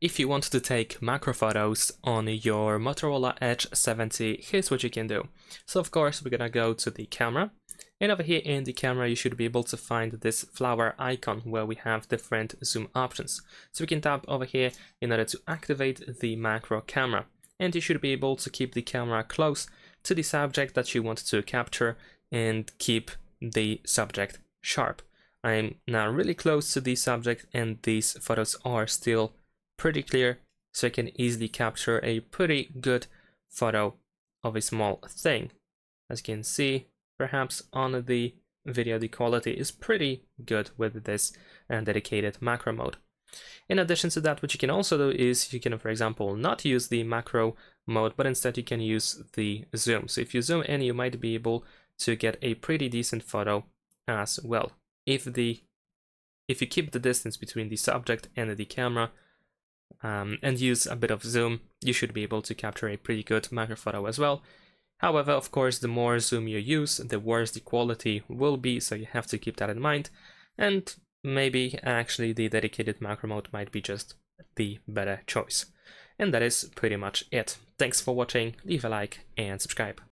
If you want to take macro photos on your Motorola Edge 70, here's what you can do. So of course we're gonna go to the camera, and over here in the camera you should be able to find this flower icon where we have different zoom options. So we can tap over here in order to activate the macro camera, and you should be able to keep the camera close to the subject that you want to capture and keep the subject sharp. I'm now really close to the subject and these photos are still pretty clear, so I can easily capture a pretty good photo of a small thing. As you can see, perhaps on the video the quality is pretty good with this dedicated macro mode. In addition to that, what you can also do is you can, for example, not use the macro mode, but instead you can use the zoom. So if you zoom in, you might be able to get a pretty decent photo as well. If you keep the distance between the subject and the camera, and use a bit of zoom, you should be able to capture a pretty good macro photo as well. However, of course, the more zoom you use, the worse the quality will be, so you have to keep that in mind. And maybe actually the dedicated macro mode might be just the better choice. And that is pretty much it. Thanks for watching, leave a like and subscribe.